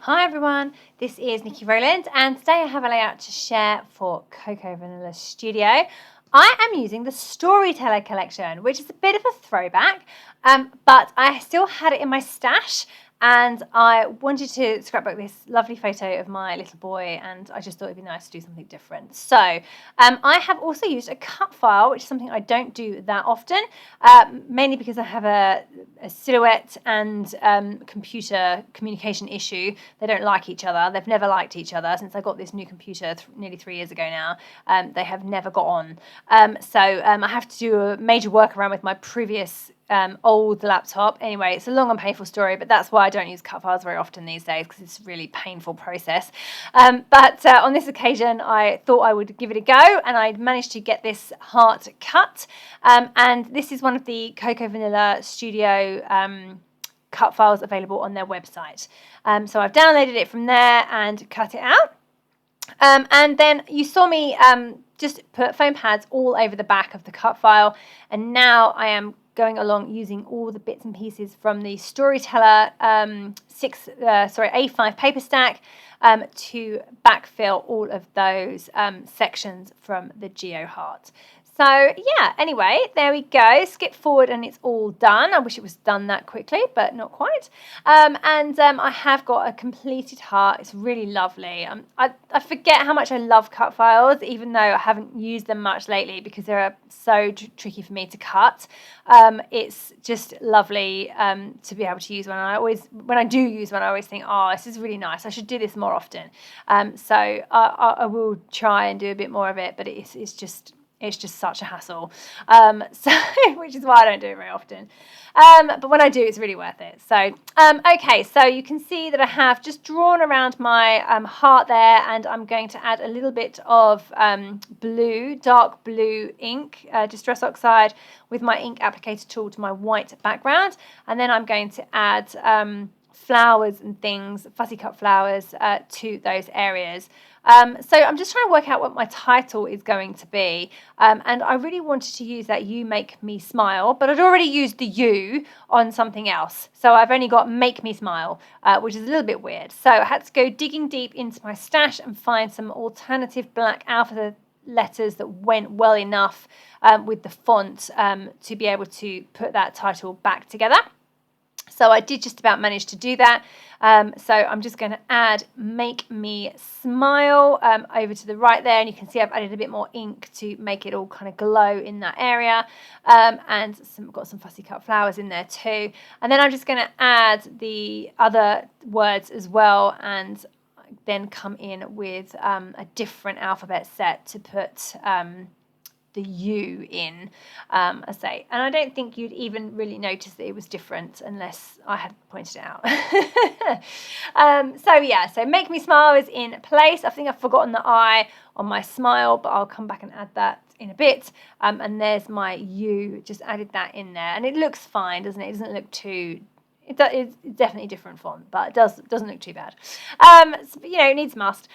Hi everyone, this is Nikki Rowland and today I have a layout to share for Cocoa Vanilla Studio. I am using the Storyteller collection, which is a bit of a throwback, but I still had it in my stash and I wanted to scrapbook this lovely photo of my little boy and I just thought it'd be nice to do something different. So I have also used a cut file, which is something I don't do that often, mainly because I have a silhouette and computer communication issue. They don't like each other. They've never liked each other since I got this new computer nearly 3 years ago now. They have never got on. So I have to do a major workaround with my previous old laptop. Anyway, it's a long and painful story, but that's why I don't use cut files very often these days, because it's a really painful process. But on this occasion, I thought I would give it a go, and I managed to get this heart cut. And this is one of the Cocoa Vanilla Studio cut files available on their website. So I've downloaded it from there and cut it out. And then you saw me just put foam pads all over the back of the cut file, and now I am going along using all the bits and pieces from the Storyteller A5 Paper Stack to backfill all of those sections from the Geo Heart. So yeah, anyway, there we go. Skip forward and it's all done. I wish it was done that quickly, but not quite. I have got a completed heart. It's really lovely. I forget how much I love cut files, even though I haven't used them much lately because they're so tricky for me to cut. It's just lovely to be able to use one. And when I do use one, I always think, oh, this is really nice. I should do this more often. So I will try and do a bit more of it, but it's just such a hassle, which is why I don't do it very often. But when I do, it's really worth it. So, okay, so you can see that I have just drawn around my heart there, and I'm going to add a little bit of dark blue ink, Distress Oxide, with my ink applicator tool to my white background. And then I'm going to add flowers and things, fussy cut flowers, to those areas. So I'm just trying to work out what my title is going to be, and I really wanted to use that "You Make Me Smile," but I'd already used the "you" on something else, so I've only got "Make Me Smile," which is a little bit weird. So I had to go digging deep into my stash and find some alternative black alphabet letters that went well enough with the font to be able to put that title back together. So I did just about manage to do that. So I'm just going to add "Make Me Smile" over to the right there. And you can see I've added a bit more ink to make it all kind of glow in that area. And got some fussy cut flowers in there too. And then I'm just going to add the other words as well, and then come in with a different alphabet set to put the "you" in, I say, and I don't think you'd even really notice that it was different unless I had pointed it out. So "Make Me Smile" is in place. I think I've forgotten the "I" on my smile, but I'll come back and add that in a bit. And there's my "you," just added that in there, and it looks fine, doesn't it? It doesn't look too. It's definitely a different font, but it doesn't look too bad. It needs must.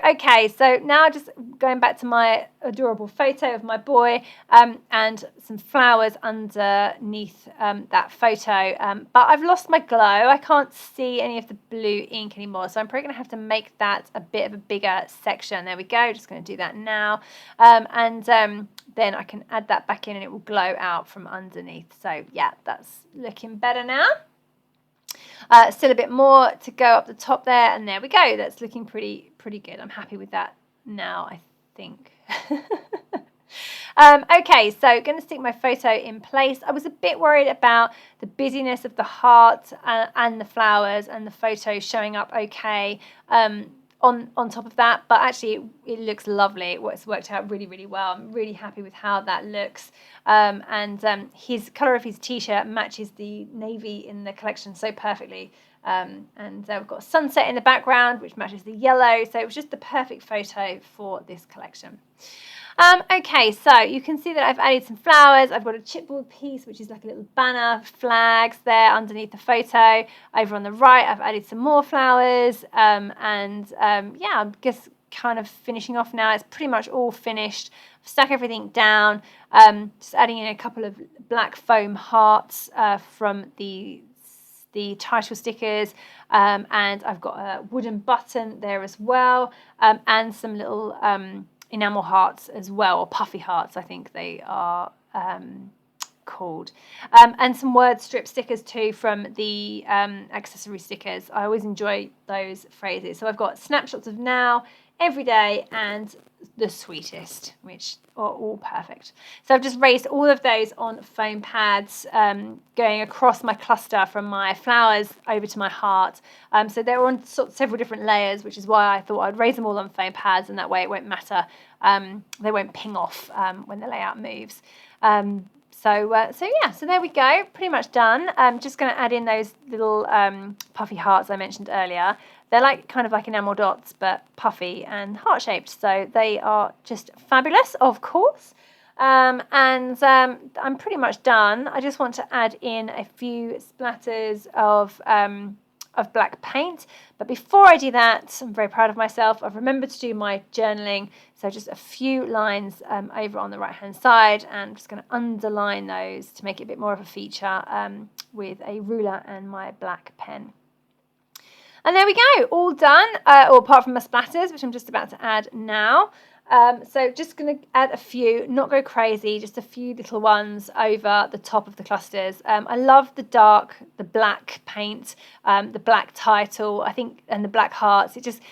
Okay, so now just going back to my adorable photo of my boy, and some flowers underneath that photo. But I've lost my glow. I can't see any of the blue ink anymore, so I'm probably going to have to make that a bit of a bigger section. There we go. Just going to do that now. Then I can add that back in and it will glow out from underneath. So yeah, that's looking better now. Still a bit more to go up the top there, and there we go. That's looking pretty good. I'm happy with that now, I think. Okay, so going to stick my photo in place. I was a bit worried about the busyness of the heart and the flowers and the photo showing up okay on top of that, but actually it looks lovely. It's worked out really well. I'm really happy with how that looks, and his colour of his t-shirt matches the navy in the collection so perfectly, and we've got a sunset in the background which matches the yellow, so it was just the perfect photo for this collection. Okay, so you can see that I've added some flowers. I've got a chipboard piece, which is like a little banner, flags there underneath the photo. Over on the right, I've added some more flowers, yeah, I'm just kind of finishing off now. It's pretty much all finished. I've stuck everything down, just adding in a couple of black foam hearts from the the title stickers, and I've got a wooden button there as well, and some little enamel hearts as well, or puffy hearts I think they are called, and some word strip stickers too from the accessory stickers. I always enjoy those phrases. So I've got snapshots of now, every day, and the sweetest, which are all perfect. So I've just raised all of those on foam pads, going across my cluster from my flowers over to my heart. So they're on several different layers, which is why I thought I'd raise them all on foam pads, and that way it won't matter. They won't ping off when the layout moves. So there we go, pretty much done. I'm just going to add in those little puffy hearts I mentioned earlier. They're like kind of like enamel dots, but puffy and heart-shaped, so they are just fabulous, of course. I'm pretty much done. I just want to add in a few splatters of black paint, but before I do that, I'm very proud of myself. I've remembered to do my journaling, so just a few lines over on the right hand side, and I'm just going to underline those to make it a bit more of a feature with a ruler and my black pen. And there we go, all done, or apart from my splatters, which I'm just about to add now. So just going to add a few, not go crazy, just a few little ones over the top of the clusters. I love the black paint, the black title, I think, and the black hearts. It just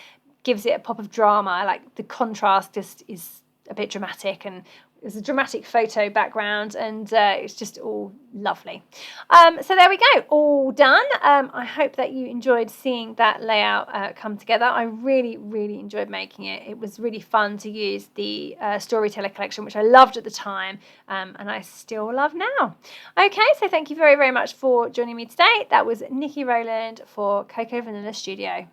gives it a pop of drama. Like the contrast just is a bit dramatic, and it's a dramatic photo background, and it's just all lovely. So there we go, all done. I hope that you enjoyed seeing that layout come together. I really, really enjoyed making it. It was really fun to use the Storyteller collection, which I loved at the time, and I still love now. Okay, so thank you very, very much for joining me today. That was Nikki Rowland for Cocoa Vanilla Studio.